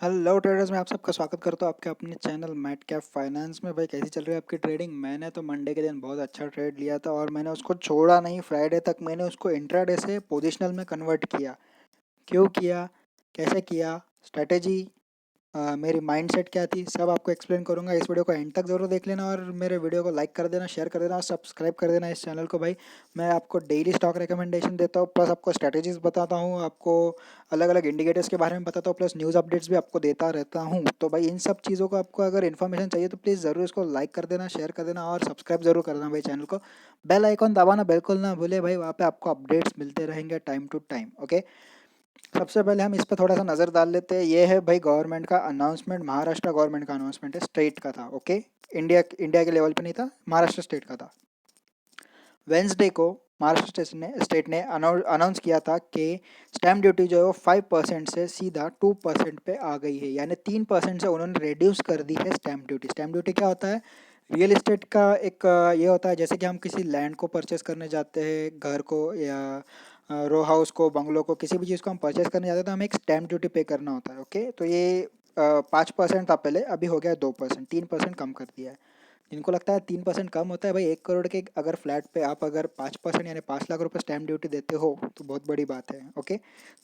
Hello traders, मैं आप सबका स्वागत करता हूँ आपके अपने चैनल मैट कैप फाइनेंस में। भाई कैसी चल रही है आपकी ट्रेडिंग? मैंने तो मंडे के दिन बहुत अच्छा ट्रेड लिया था और मैंने उसको छोड़ा नहीं। फ्राइडे तक मैंने उसको इंट्राडे से पोजिशनल में कन्वर्ट किया। क्यों किया, कैसे किया, स्ट्रेटेजी, मेरी माइंडसेट क्या थी, सब आपको एक्सप्लेन करूंगा। इस वीडियो को एंड तक ज़रूर देख लेना और मेरे वीडियो को लाइक कर देना, शेयर कर देना और सब्सक्राइब कर देना इस चैनल को। भाई मैं आपको डेली स्टॉक रिकमेंडेशन देता हूँ, प्लस आपको स्ट्रेटेजीज बताता हूँ, आपको अलग अलग इंडिकेटर्स के बारे में बताता हूँ, प्लस न्यूज़ अपडेट्स भी आपको देता रहता हूँ। तो भाई इन सब चीज़ों को आपको अगर इन्फॉर्मेशन चाहिए तो प्लीज़ ज़रूर इसको लाइक कर देना, शेयर कर देना और सब्सक्राइब जरूर कर देना भाई चैनल को। बेल आइकॉन दबाना बिल्कुल ना भूले भाई, वहाँ पे आपको अपडेट्स मिलते रहेंगे टाइम टू टाइम। ओके, सबसे पहले हम इस पर थोड़ा सा नज़र डाल लेते हैं। ये है भाई गवर्नमेंट का अनाउंसमेंट, महाराष्ट्र गवर्नमेंट का अनाउंसमेंट है, स्टेट का था। ओके, इंडिया के लेवल पे नहीं था, महाराष्ट्र स्टेट का था। वेंसडे को महाराष्ट्र स्टेट ने अनाउंस किया था कि स्टैम्प ड्यूटी जो है वो 5% से सीधा 2% पे आ गई है, यानी 3% से उन्होंने रिड्यूस कर दी है स्टैम्प ड्यूटी। स्टैम्प ड्यूटी क्या होता है? रियल एस्टेट का एक ये होता है, जैसे कि हम किसी लैंड को परचेस करने जाते हैं, घर को या रो हाउस को, बंगलो को, किसी भी चीज़ को हम परचेस करने जाते हैं तो हमें एक स्टैम्प ड्यूटी पे करना होता है। ओके, तो ये 5% था पहले, अभी हो गया 2%, 3% कम कर दिया है। जिनको लगता है 3% कम होता है, भाई 1 करोड़ के अगर फ्लैट पे आप अगर 5% यानी 5 लाख रुपए स्टैम्प ड्यूटी देते हो तो बहुत बड़ी बात है। ओके,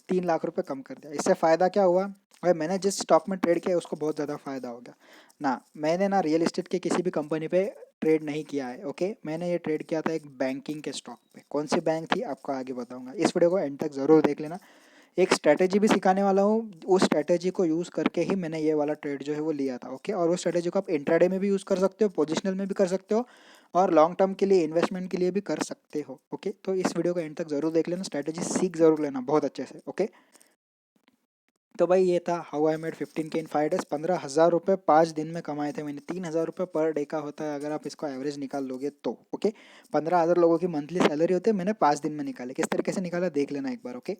3 लाख रुपए कम कर दिया। इससे फ़ायदा क्या हुआ? भाई मैंने जिस स्टॉक में ट्रेड किया उसको बहुत ज़्यादा फ़ायदा हो गया ना। मैंने ना रियल एस्टेट के किसी भी कंपनी पे ट्रेड नहीं किया है। ओके, मैंने ये ट्रेड किया था एक बैंकिंग के स्टॉक पे। कौन सी बैंक थी आपको आगे बताऊंगा, इस वीडियो को एंड तक ज़रूर देख लेना। एक स्ट्रैटेजी भी सिखाने वाला हूँ, उस स्ट्रैटेजी को यूज़ करके ही मैंने ये वाला ट्रेड जो है वो लिया था। ओके, और उस स्ट्रैटेजी को आप इंट्राडे में भी यूज़ कर सकते हो, पोजिशनल में भी कर सकते हो और लॉन्ग टर्म के लिए, इन्वेस्टमेंट के लिए भी कर सकते हो। ओके, तो इस वीडियो को एंड तक ज़रूर देख लेना, स्ट्रैटेजी सीख ज़रूर लेना बहुत अच्छे से। ओके, तो भाई ये था how I made 15K in 5 days. 15,000 रुपये 5 दिन में कमाए थे मैंने। 3,000 रुपये पर डे का होता है अगर आप इसको एवरेज निकाल लोगे तो। ओके, 15,000 लोगों की मंथली सैलरी होती है, मैंने 5 दिन में निकाले। किस तरीके से निकाला देख लेना एक बार। ओके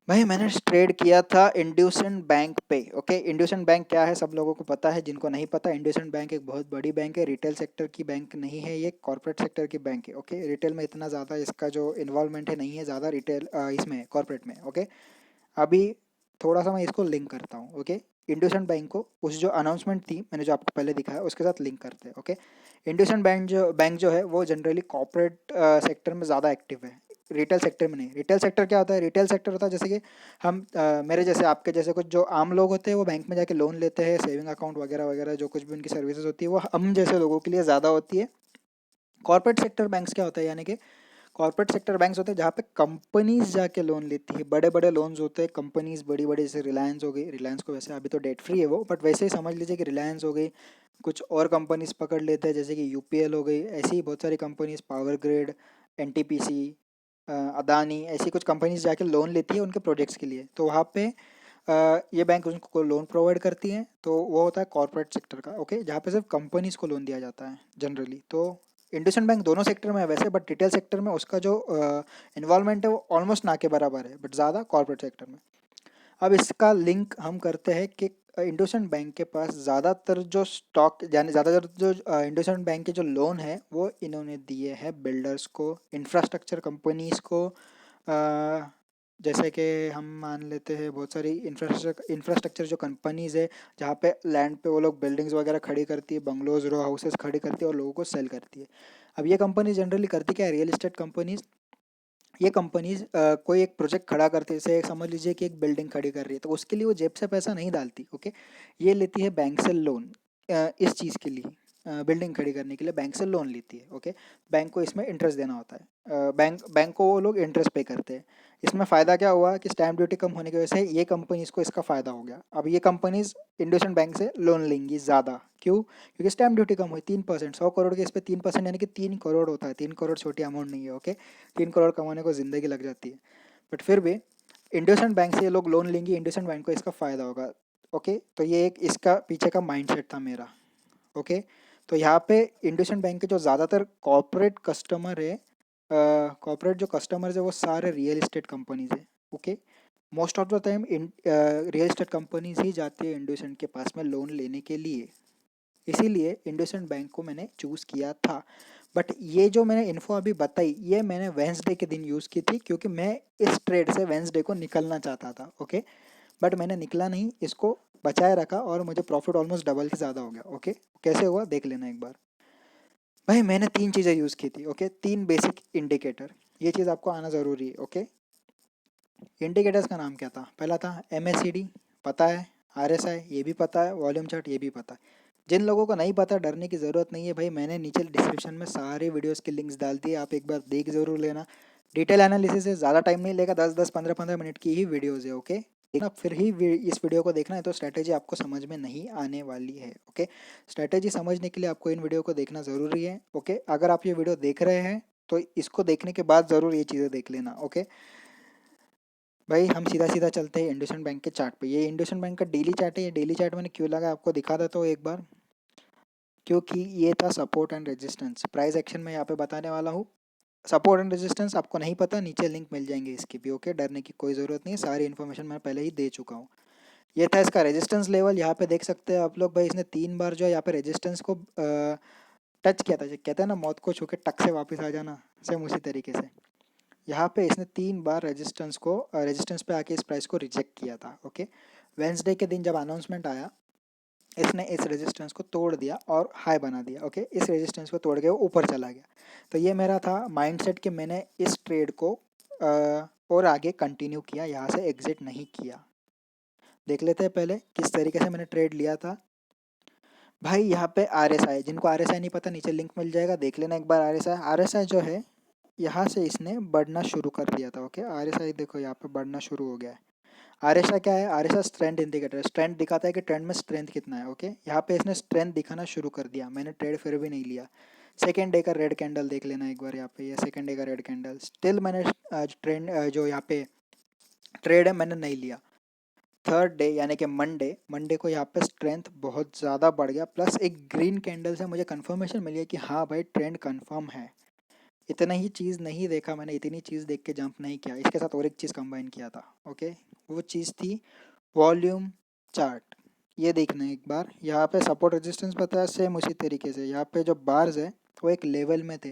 भाई, मैंने ट्रेड किया था इंड्यूसेंड बैंक पे। ओके, इंड्यूसेंड बैंक क्या है सब लोगों को पता है, जिनको नहीं पता, इंड्यूसेंड बैंक एक बहुत बड़ी बैंक है, रिटेल सेक्टर की बैंक नहीं है, ये कॉर्पोरेट सेक्टर की बैंक है। ओके, रिटेल में इतना ज़्यादा इसका जो इन्वॉल्वमेंट है नहीं है ज़्यादा, रिटेल इसमें कॉर्पोरेट में। ओके, अभी थोड़ा सा मैं इसको लिंक करता हूँ। ओके, इंडोसेंड बैंक को उस जो अनाउंसमेंट थी मैंने जो आपको पहले दिखाया उसके साथ लिंक करते हैं। ओके, इंडोसेंड बैंक जो है वो जनरली कॉर्पोरेट सेक्टर में ज़्यादा एक्टिव है, रिटेल सेक्टर में नहीं। रिटेल सेक्टर क्या होता है? रिटेल सेक्टर होता है जैसे कि हम मेरे जैसे, आपके जैसे कुछ जो आम लोग होते हैं वो बैंक में जाके लोन लेते हैं, सेविंग अकाउंट वगैरह वगैरह, जो कुछ भी उनकी सर्विसेज होती है वो हम जैसे लोगों के लिए ज़्यादा होती है। कॉर्पोरेट सेक्टर बैंक्स क्या होता है, यानी कि कॉर्पोरेट सेक्टर बैंक्स होते हैं जहाँ पे कंपनीज जाके लोन लेती है, बड़े बड़े लोन्स होते हैं। कंपनीज बड़ी बड़ी, जैसे रिलायंस हो गई, रिलायंस को वैसे अभी तो डेट फ्री है वो, बट वैसे ही समझ लीजिए कि रिलायंस हो गई, कुछ और कंपनीज पकड़ लेते हैं जैसे कि यूपीएल हो गई, ऐसी ही बहुत सारी companies, power grid, NTPC, Adani, ऐसी कुछ कंपनीज जाके लोन लेती है उनके प्रोजेक्ट्स के लिए। तो वहाँ पे ये बैंक उनको लोन प्रोवाइड करती हैं, तो वो होता है कॉर्पोरेट सेक्टर का। ओके, जहाँ पे सिर्फ कंपनीज को लोन दिया जाता है जनरली। तो इंडसइंड बैंक दोनों सेक्टर में है वैसे, बट रिटेल सेक्टर में उसका जो इन्वॉल्वमेंट है वो ऑलमोस्ट ना के बराबर है, बट ज़्यादा कॉर्पोरेट सेक्टर में। अब इसका लिंक हम करते हैं कि इंडसइंड बैंक के पास ज़्यादातर जो स्टॉक, यानी ज़्यादातर जो इंडसइंड बैंक के जो लोन है वो इन्होंने दिए हैं बिल्डर्स को, इंफ्रास्ट्रक्चर कंपनीज को। जैसे कि हम मान लेते हैं बहुत सारी इंफ्रास्ट्रक्चर जो कंपनीज है, जहाँ पे लैंड पे वो लोग बिल्डिंग्स वगैरह खड़ी करती है, बंगलोज, रो हाउसेस खड़ी करती है और लोगों को सेल करती है। अब ये कंपनी जनरली करती क्या है? रियल एस्टेट कंपनीज, ये कंपनीज कोई एक प्रोजेक्ट खड़ा करते हैं, जैसे समझ लीजिए कि एक बिल्डिंग खड़ी कर रही है, तो उसके लिए वो जेब से पैसा नहीं डालती। ओके, ये लेती है बैंक से लोन, इस चीज़ के लिए, बिल्डिंग खड़ी करने के लिए बैंक से लोन लेती है। ओके, बैंक को इसमें इंटरेस्ट देना होता है, बैंक बैंक को वो लोग इंटरेस्ट पे करते हैं। इसमें फ़ायदा क्या हुआ कि स्टैम्प ड्यूटी कम होने की वजह से ये कंपनीज को इसका फ़ायदा हो गया। अब ये कंपनीज इंडसइंड बैंक से लोन लेंगी ज़्यादा, क्यों? क्योंकि स्टैम्प ड्यूटी कम हुई 3%, 100 करोड़ के इस पर 3% यानी कि 3 करोड़ होता है। 3 करोड़ छोटी अमाउंट नहीं है। ओके, 3 करोड़ कमाने को ज़िंदगी लग जाती है, बट फिर भी इंडसइंड बैंक से ये लोग लोन लेंगे, इंडसइंड बैंक को इसका फ़ायदा होगा। ओके, तो ये एक इसका पीछे का माइंडसेट था मेरा। ओके, तो यहाँ पे इंडसइंड बैंक के जो ज़्यादातर कॉर्पोरेट कस्टमर है, कॉर्पोरेट जो कस्टमर्स है वो सारे रियल इस्टेट कंपनीज है। Okay, most of the time real estate companies ही जाती है इंडसइंड के पास में लोन लेने के लिए, इसीलिए इंडसइंड बैंक को मैंने चूज़ किया था। बट ये जो मैंने इन्फो अभी बताई ये मैंने वेंसडे के दिन यूज़ की थी, क्योंकि मैं इस ट्रेड से वेंसडे को निकलना चाहता था। ओके, बट मैंने निकला नहीं, इसको बचाए रखा और मुझे प्रॉफिट ऑलमोस्ट डबल से ज़्यादा हो गया। ओके, कैसे हुआ देख लेना एक बार। भाई मैंने तीन चीज़ें यूज़ की थी। ओके, तीन बेसिक इंडिकेटर, ये चीज़ आपको आना ज़रूरी है। ओके, इंडिकेटर्स का नाम क्या था? पहला था MACD, पता है, RSI ये भी पता है, वॉल्यूम चार्ट ये भी पता है। जिन लोगों को नहीं पता डरने की ज़रूरत नहीं है भाई, मैंने नीचे डिस्क्रिप्शन में सारे वीडियोस के लिंक्स डाल दिए, आप एक बार देख ज़रूर लेना। डिटेल एनालिसिस है, ज़्यादा टाइम नहीं लेगा, 10-10 15-15 मिनट की ही वीडियोज़ है। ओके, देखना फिर ही इस वीडियो को देखना है, तो स्ट्रैटेजी आपको समझ में नहीं आने वाली है। ओके, स्ट्रैटेजी समझने के लिए आपको इन वीडियो को देखना ज़रूरी है। ओके, अगर आप ये वीडियो देख रहे हैं तो इसको देखने के बाद ज़रूर ये चीज़ें देख लेना। ओके भाई, हम सीधा सीधा चलते हैं इंडसइंड बैंक के चार्ट पे। ये इंडसइंड बैंक का डेली चार्ट है। ये डेली चार्ट मैंने क्यों लगा आपको दिखा देता हूँ एक बार, क्योंकि ये था support and resistance. Price action मैं यहाँ पे बताने वाला हूँ। सपोर्ट एंड रेजिस्टेंस आपको नहीं पता, नीचे लिंक मिल जाएंगे इसकी भी। ओके, डरने की कोई ज़रूरत नहीं है, सारी इन्फॉर्मेशन मैं पहले ही दे चुका हूँ। ये था इसका रेजिस्टेंस लेवल, यहाँ पे देख सकते हैं आप लोग। भाई इसने 3 बार जो है यहाँ पे रेजिस्टेंस को टच किया था, जो कहते हैं ना मौत को छू के टक से वापस आ जाना, सेम उसी तरीके से यहाँ पे इसने 3 बार रेजिस्टेंस पे आके इस प्राइस को रिजेक्ट किया था। ओके, वेंसडे के दिन जब अनाउंसमेंट आया, इसने इस रेजिस्टेंस को तोड़ दिया और हाई बना दिया। ओके, इस रेजिस्टेंस को तोड़ के वो ऊपर चला गया। तो ये मेरा था माइंडसेट कि मैंने इस ट्रेड को और आगे कंटिन्यू किया, यहाँ से एग्जिट नहीं किया। देख लेते हैं पहले किस तरीके से मैंने ट्रेड लिया था। भाई यहाँ पे RSI, जिनको RSI नहीं पता नीचे लिंक मिल जाएगा, देख लेना एक बार। RSI जो है यहाँ से इसने बढ़ना शुरू कर दिया था। ओके, RSI देखो यहाँ पे बढ़ना शुरू हो गया है। RSI क्या है? RSI स्ट्रेंथ इंडिकेटर है, स्ट्रेंथ दिखाता है कि ट्रेंड में स्ट्रेंथ कितना है। ओके, यहाँ पे इसने स्ट्रेंथ दिखाना शुरू कर दिया, मैंने ट्रेड फिर भी नहीं लिया। सेकेंड डे का रेड कैंडल देख लेना एक बार यहाँ पे, ये सेकेंड डे का रेड कैंडल, स्टिल मैंने ट्रेंड जो यहाँ पे ट्रेड है मैंने नहीं लिया। थर्ड डे यानी कि मंडे को यहाँ पे स्ट्रेंथ बहुत ज़्यादा बढ़ गया, प्लस एक ग्रीन कैंडल से मुझे कंफर्मेशन मिल गया कि हाँ भाई ट्रेंड कंफर्म है। इतना ही चीज़ नहीं देखा मैंने, इतनी चीज़ देख के जंप नहीं किया, इसके साथ और एक चीज़ कंबाइन किया था। ओके, वो चीज़ थी वॉल्यूम चार्ट। ये देखना एक बार, यहाँ पे सपोर्ट रेजिस्टेंस पता है, सेम उसी तरीके से यहाँ पे जो बार्स है वो एक लेवल में थे,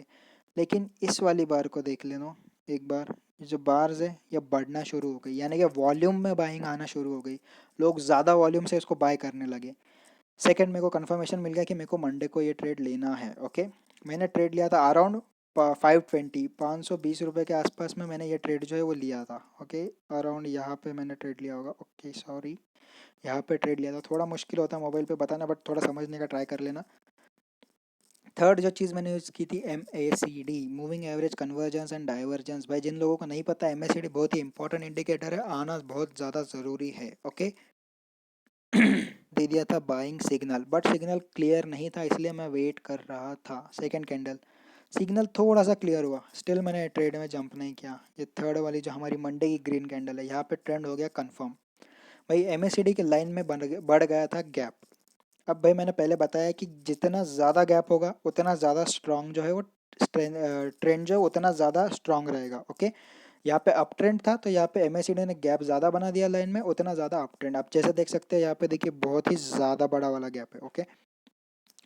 लेकिन इस वाली बार को देख लेना एक बार। ये जो बार्स है ये बढ़ना शुरू हो गई, यानी कि वॉल्यूम में बाइंग आना शुरू हो गई, लोग ज़्यादा वॉल्यूम से इसको बाय करने लगे। सेकंड, मेरे को कंफर्मेशन मिल गया कि मेरे को मंडे को ये ट्रेड लेना है। ओके, मैंने ट्रेड लिया था अराउंड 520 रुपये के आसपास में, मैंने ये ट्रेड जो है वो लिया था। ओके, अराउंड यहाँ पे मैंने ट्रेड लिया होगा। ओके सॉरी, यहाँ पे ट्रेड लिया था। थोड़ा मुश्किल होता है मोबाइल पे बताना, बट थोड़ा समझने का ट्राई कर लेना। थर्ड जो चीज़ मैंने यूज़ की थी MACD, moving average convergence and divergence. भाई जिन लोगों को नहीं पता, MACD बहुत ही इंपॉर्टेंट इंडिकेटर है, आना बहुत ज़्यादा ज़रूरी है। ओके दे दिया था buying signal, but signal clear नहीं था, इसलिए मैं वेट कर रहा था। सेकंड कैंडल सिग्नल थोड़ा सा क्लियर हुआ, स्टिल मैंने ट्रेड में जंप नहीं किया। ये थर्ड वाली जो हमारी मंडे की ग्रीन कैंडल है, यहाँ पे ट्रेंड हो गया कंफर्म। भाई MACD के लाइन में बढ़ गया था गैप। अब भाई मैंने पहले बताया कि जितना ज़्यादा गैप होगा उतना ज़्यादा स्ट्रॉन्ग जो है वो ट्रेंड जो है उतना ज़्यादा स्ट्रॉन्ग रहेगा। ओके, यहाँ पे अप ट्रेंड था तो यहाँ पे MACD ने गैप ज़्यादा बना दिया लाइन में, उतना ज़्यादा अप ट्रेंड। आप जैसे देख सकते हैं यहाँ पे देखिए बहुत ही ज़्यादा बड़ा वाला गैप है। ओके,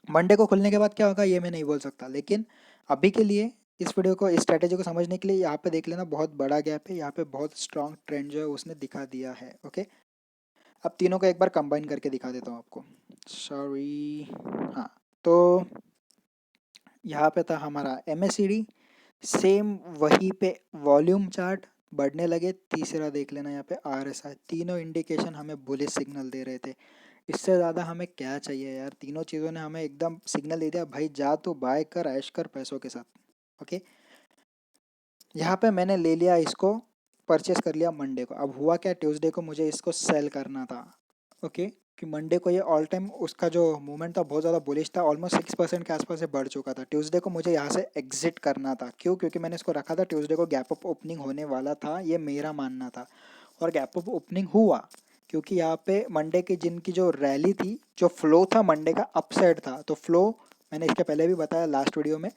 मंडे को खुलने के बाद क्या होगा ये मैं नहीं बोल सकता, लेकिन अभी के लिए इस वीडियो को, इस स्ट्रैटेजी को समझने के लिए यहाँ पे देख लेना, बहुत बड़ा गैप है, यहाँ पे बहुत स्ट्रॉन्ग ट्रेंड जो है उसने दिखा दिया है। ओके, अब तीनों को एक बार कंबाइन करके दिखा देता हूँ आपको। सॉरी, हाँ, तो यहाँ पे था हमारा MACD, सेम वहीं पे वॉल्यूम चार्ट बढ़ने लगे। तीसरा देख लेना यहाँ पे RSI, तीनों इंडिकेशन हमें बुलिश सिग्नल दे रहे थे। इससे ज़्यादा हमें क्या चाहिए यार, तीनों चीज़ों ने हमें एकदम सिग्नल दे दिया, भाई जा तो बाय कर, ऐश कर पैसों के साथ। ओके, यहाँ पे मैंने ले लिया इसको, परचेस कर लिया मंडे को। अब हुआ क्या, ट्यूसडे को मुझे इसको सेल करना था। ओके, कि मंडे को ये ऑल टाइम उसका जो मूवमेंट था बहुत ज़्यादा बुलिश था, ऑलमोस्ट 6% के आसपास से बढ़ चुका था। ट्यूसडे को मुझे यहाँ से एग्जिट करना था। क्यों? क्योंकि मैंने इसको रखा था ट्यूसडे को गैप अप ओपनिंग होने वाला था, ये मेरा मानना था, और गैप अप ओपनिंग हुआ। क्योंकि यहाँ पे मंडे की जिनकी जो रैली थी, जो फ्लो था मंडे का अपसाइड था, तो फ्लो मैंने इसके पहले भी बताया लास्ट वीडियो में,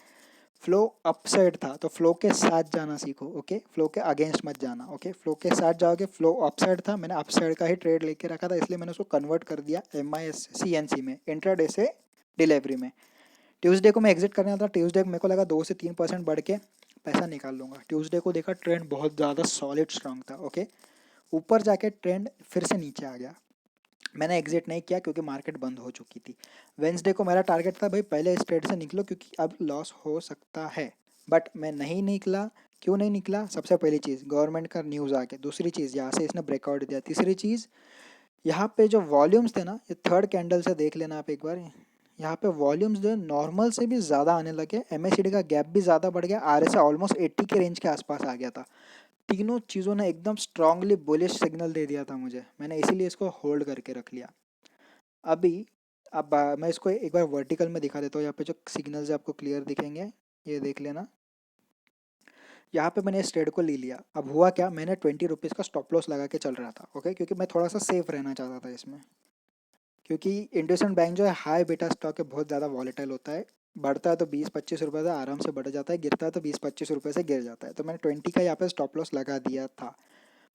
फ्लो अपसाइड था, तो फ्लो के साथ जाना सीखो। ओके, फ्लो के अगेंस्ट मत जाना। ओके, फ्लो के साथ जाओगे। फ्लो अपसाइड था, मैंने अपसाइड का ही ट्रेड लेके रखा था, इसलिए मैंने उसको कन्वर्ट कर दिया MIS CNC में, इंट्राडे से डिलीवरी में। ट्यूसडे को मैं एग्जिट करना था, ट्यूसडे को मेरे को लगा 2 से 3% बढ़ के पैसा निकाल लूंगा। ट्यूसडे को देखा ट्रेंड बहुत ज़्यादा सॉलिड स्ट्रांग था। ओके, ऊपर जाके ट्रेंड फिर से नीचे आ गया। मैंने एग्जिट नहीं किया क्योंकि मार्केट बंद हो चुकी थी। वेंसडे को मेरा टारगेट था भाई पहले इस ट्रेड से निकलो क्योंकि अब लॉस हो सकता है, बट मैं नहीं निकला। क्यों नहीं निकला? सबसे पहली चीज़ गवर्नमेंट का न्यूज़ आ गया, दूसरी चीज़ यहाँ से इसने ब्रेकआउट दिया, तीसरी चीज़ यहाँ पे जो वॉल्यूम्स थे ना, ये थर्ड कैंडल से देख लेना आप एक बार। यहाँ पे वॉल्यूम्स जो नॉर्मल से भी ज़्यादा आने लगे, एमएसीडी का गैप भी ज़्यादा बढ़ गया, आरएसआई ऑलमोस्ट 80 के रेंज के आसपास आ गया था। तीनों चीज़ों ने एकदम स्ट्रांगली बुलिश सिग्नल दे दिया था मुझे, मैंने इसीलिए इसको होल्ड करके रख लिया। अभी अब मैं इसको एक बार वर्टिकल में दिखा देता हूँ, यहाँ पे जो सिग्नल्स आपको क्लियर दिखेंगे, ये देख लेना। यहाँ पे मैंने इस ट्रेड को ले लिया। अब हुआ क्या, मैंने 20 रुपीज़ का स्टॉप लॉस लगा के चल रहा था, ओके, क्योंकि मैं थोड़ा सा सेफ रहना चाहता था इसमें। क्योंकि इंडसइंड बैंक जो है हाई बेटा स्टॉक है, बहुत ज़्यादा वॉलेटाइल होता है। बढ़ता है तो 20-25 रुपये से आराम से बढ़ जाता है, गिरता है तो 20-25 रुपये से गिर जाता है। तो मैंने 20 का यहाँ पे स्टॉप लॉस लगा दिया था।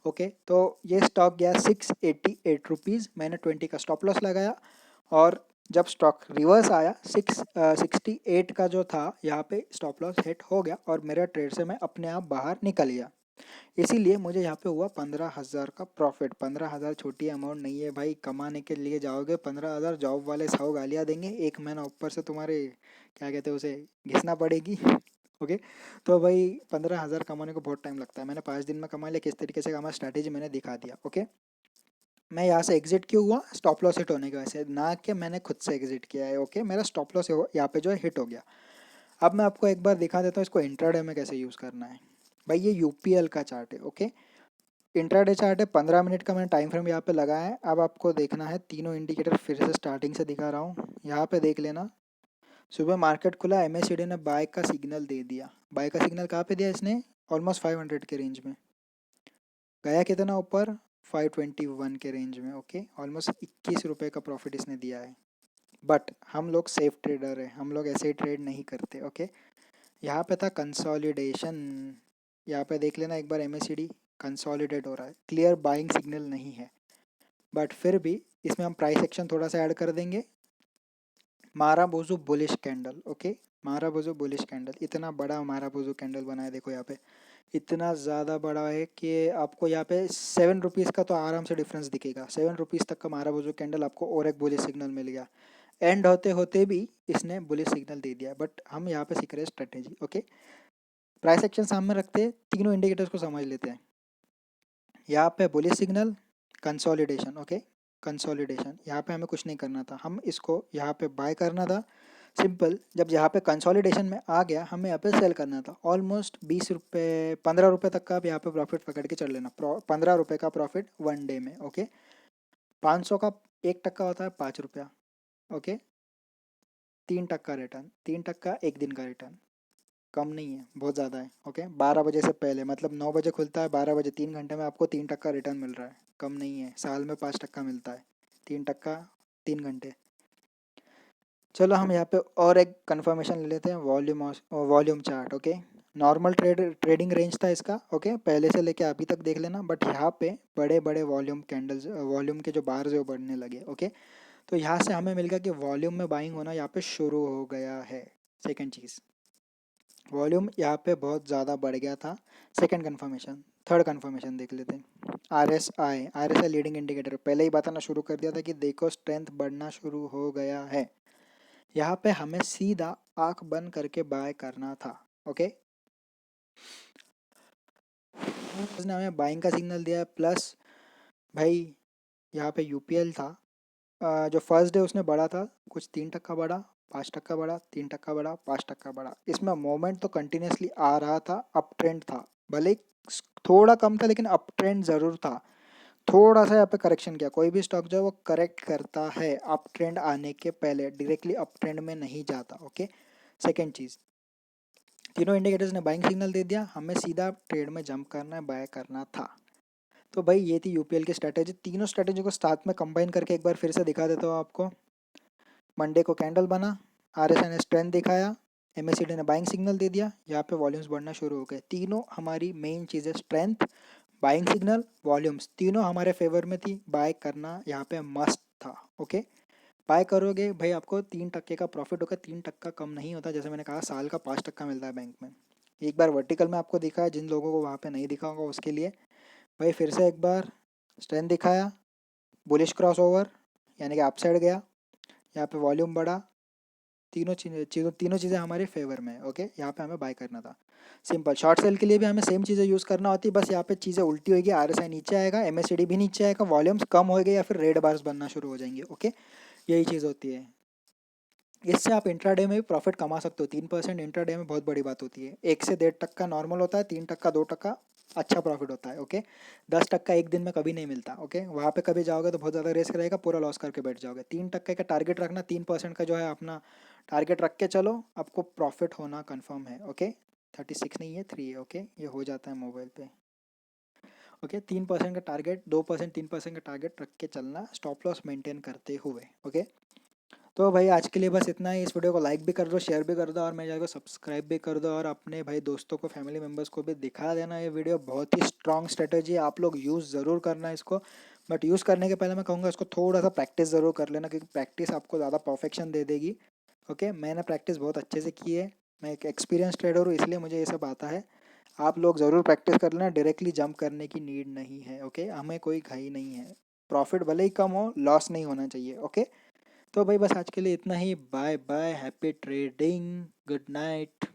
ओके, तो ये स्टॉक गया 688 रुपीज़, मैंने 20 का स्टॉप लॉस लगाया। और जब स्टॉक रिवर्स आया 68 का जो था, यहाँ पे स्टॉप लॉस हिट हो गया और मेरा ट्रेड से मैं अपने आप बाहर निकल गया। इसीलिए मुझे यहाँ पे हुआ 15,000 का प्रॉफिट। 15,000 छोटी अमाउंट नहीं है भाई, कमाने के लिए जाओगे 15,000, जॉब वाले 100 गालियाँ देंगे, एक महीना ऊपर से तुम्हारे क्या कहते हैं उसे घिसना पड़ेगी। ओके, तो भाई 15,000 कमाने को बहुत टाइम लगता है, मैंने 5 दिन में कमा लिया। किस तरीके से कमा, स्ट्रैटेजी मैंने दिखा दिया। ओके, मैं यहाँ से एग्जिट क्यों हुआ, स्टॉप लॉस हिट होने की वजह से, ना कि मैंने खुद से एग्जिट किया है। ओके, मेरा स्टॉप लॉस यहाँ पे जो है हिट हो गया। अब मैं आपको एक बार दिखा देता हूँ इसको इंट्राडे में कैसे यूज़ करना है। भाई ये यूपीएल का चार्ट है। ओके, इंट्राडे चार्ट है, 15 मिनट का मैंने टाइम फ्रेम यहाँ पे लगाया है। अब आपको देखना है तीनों इंडिकेटर, फिर से स्टार्टिंग से दिखा रहा हूँ, यहाँ पे देख लेना। सुबह मार्केट खुला, एमएससीडी ने बाय का सिग्नल दे दिया। बाय का सिग्नल कहाँ पे दिया इसने, ऑलमोस्ट 500 के रेंज में। गया कितना ऊपर, 521 के रेंज में। ओके, ऑलमोस्ट 21 रुपये का प्रॉफिट इसने दिया है। बट हम लोग सेफ ट्रेडर है, हम लोग ऐसे ही ट्रेड नहीं करते। ओके, यहाँ पे था कंसोलिडेशन, यहाँ पे देख लेना एक बार, एमएससीडी कंसोलिडेट हो रहा है, क्लियर बाइंग सिग्नल नहीं है। बट फिर भी इसमें हम प्राइस एक्शन थोड़ा सा ऐड कर देंगे। Marubozu bullish candle. Okay, marubozu bullish candle, इतना बड़ा माराबोजू कैंडल बना है, देखो यहाँ पे इतना ज़्यादा बड़ा है कि आपको यहाँ पे 7 रुपीज़ का तो आराम से डिफरेंस दिखेगा। 7 रुपीज़ तक का माराबोजू कैंडल आपको और एक बुलिश सिग्नल मिल गया। एंड होते होते भी इसने बुलिश सिग्नल दे दिया, बट हम यहाँ पे सीख रहे हैं स्ट्रेटेजी। ओके, प्राइस एक्शन सामने रखते हैं, तीनों इंडिकेटर्स को समझ लेते हैं। यहाँ पे bullish signal, consolidation. Okay, consolidation, यहाँ पे हमें कुछ नहीं करना था, हम इसको यहाँ पे बाय करना था। सिंपल, जब यहाँ पे कंसोलिडेशन में आ गया हमें यहाँ पे सेल करना था। ऑलमोस्ट 20 रुपये 15 रुपये तक का आप यहाँ पे प्रॉफिट पकड़ के चल लेना। 15 रुपये का प्रॉफिट 1 डे में। ओके, 500 का 1 टक्का होता है 5 रुपया। ओके, 3 टक्का रिटर्न, 3 टक्का एक दिन का रिटर्न, कम नहीं है, बहुत ज़्यादा है। ओके, 12 बजे से पहले, मतलब 9 बजे खुलता है, 12 बजे 3 घंटे में आपको 3 टक्का रिटर्न मिल रहा है, कम नहीं है। साल में 5 टक्का मिलता है, 3 टक्का 3 घंटे। चलो हम यहाँ पे और एक कंफर्मेशन ले लेते हैं, volume chart. Okay, normal trading range था इसका। ओके, पहले से लेके अभी तक देख लेना, बट यहाँ पे बड़े बड़े वॉल्यूम कैंडल्स, वॉल्यूम के जो बार्स है वो बढ़ने लगे। ओके, तो यहाँ से हमें मिल गया कि वॉल्यूम में बाइंग होना यहाँ पे शुरू हो गया है। सेकेंड चीज़, वॉल्यूम यहाँ पे बहुत ज़्यादा बढ़ गया था। सेकेंड कंफर्मेशन, थर्ड कंफर्मेशन देख लेते हैं। आरएसआई लीडिंग इंडिकेटर, पहले ही बताना शुरू कर दिया था कि देखो स्ट्रेंथ बढ़ना शुरू हो गया है। यहाँ पे हमें सीधा आंख बंद करके बाय करना था। ओके, उसने हमें बाइंग का सिग्नल दिया है, प्लस भाई यहाँ पे यूपीएल था। जो फर्स्ट डे उसने बढ़ा था कुछ 3 टक्का बढ़ा, 5 टक्का बढ़ा, 3 टक्का बढ़ा, 5 टक्का बढ़ा। इसमें मोमेंट तो कंटिन्यूसली आ रहा था, अप ट्रेंड था, भले ही थोड़ा कम था लेकिन अप ट्रेंड ज़रूर था। थोड़ा सा यहाँ पे करेक्शन किया, कोई भी स्टॉक जो है वो करेक्ट करता है अप ट्रेंड आने के पहले, डायरेक्टली अप ट्रेंड में नहीं जाता। ओके, सेकेंड चीज़, तीनों इंडिकेटर्स ने बाइंग सिग्नल दे दिया, हमें सीधा ट्रेड में जंप करना है, बाय करना था। तो भाई ये थी यूपीएल की स्ट्रैटेजी। तीनों स्ट्रैटेजी को साथ में कंबाइन करके एक बार फिर से दिखा देता हूँ आपको। मंडे को कैंडल बना, आरएसआई ने स्ट्रेंथ दिखाया, एमएसीडी ने बाइंग सिग्नल दे दिया, यहाँ पे वॉल्यूम्स बढ़ना शुरू हो गए। तीनों हमारी मेन चीज़ें, स्ट्रेंथ, बाइंग सिग्नल, वॉल्यूम्स, तीनों हमारे फेवर में थी। बाय करना यहाँ पे मस्ट था। ओके, बाय करोगे भाई आपको 3 टक्के का प्रॉफिट होगा। 3 टक्का कम नहीं होता, जैसे मैंने कहा साल का 5 टक्का मिलता है बैंक में। एक बार वर्टिकल में आपको दिखा है, जिन लोगों को वहाँ पे नहीं दिखा होगा उसके लिए भाई फिर से एक बार स्ट्रेंथ दिखाया, बुलिश क्रॉस ओवर यानी कि अप साइड गया, यहाँ पे वॉल्यूम बढ़ा, तीनों चीज़ें हमारे फेवर में है। ओके, यहाँ पे हमें बाय करना था। सिंपल शॉर्ट सेल के लिए भी हमें सेम चीज़ें यूज़ करना होती है, बस यहाँ पे चीज़ें उल्टी होगी, आरएसआई नीचे आएगा, एमएससीडी भी नीचे आएगा, वॉल्यूम्स कम होएंगे या फिर रेड बार्स बनना शुरू हो जाएंगे। ओके, यही चीज़ होती है। इससे आप इंट्राडे में भी प्रॉफिट कमा सकते हो। 3% इंट्राडे में बहुत बड़ी बात होती है। 1 से 1.5% नॉर्मल होता है, 3%, 2% अच्छा प्रॉफिट होता है। ओके, 10% एक दिन में कभी नहीं मिलता। ओके, वहाँ पे कभी जाओगे तो बहुत ज़्यादा रिस्क रहेगा, पूरा लॉस करके बैठ जाओगे। 3% का टारगेट रखना, 3% का जो है अपना टारगेट रख के चलो, आपको प्रॉफिट होना कन्फर्म है। ओके, 36 नहीं है, 3 है। ओके, ये हो जाता है मोबाइल पे। ओके, 3% का टारगेट, 2%, 3% का टारगेट रख के चलना, स्टॉप लॉस मेंटेन करते हुए। ओके, तो भाई आज के लिए बस इतना ही। इस वीडियो को लाइक भी कर दो, शेयर भी कर दो, और मेरे चैनल को सब्सक्राइब भी कर दो, और अपने भाई दोस्तों को, फैमिली मेम्बर्स को भी दिखा देना। ये वीडियो बहुत ही स्ट्रॉन्ग स्ट्रेटेजी है, आप लोग यूज़ ज़रूर करना इसको। बट यूज़ करने के पहले मैं कहूँगा इसको थोड़ा सा प्रैक्टिस ज़रूर कर लेना, क्योंकि प्रैक्टिस आपको ज़्यादा परफेक्शन दे देगी। ओके, मैंने प्रैक्टिस बहुत अच्छे से की है, मैं एक एक्सपीरियंस ट्रेडर हूँ, इसलिए मुझे ये सब आता है। आप लोग ज़रूर प्रैक्टिस कर लेना, डायरेक्टली जंप करने की नीड नहीं है। ओके, हमें कोई घाई नहीं है, प्रॉफिट भले ही कम हो, लॉस नहीं होना चाहिए। ओके, तो भाई बस आज के लिए इतना ही। Bye bye, happy trading, good night.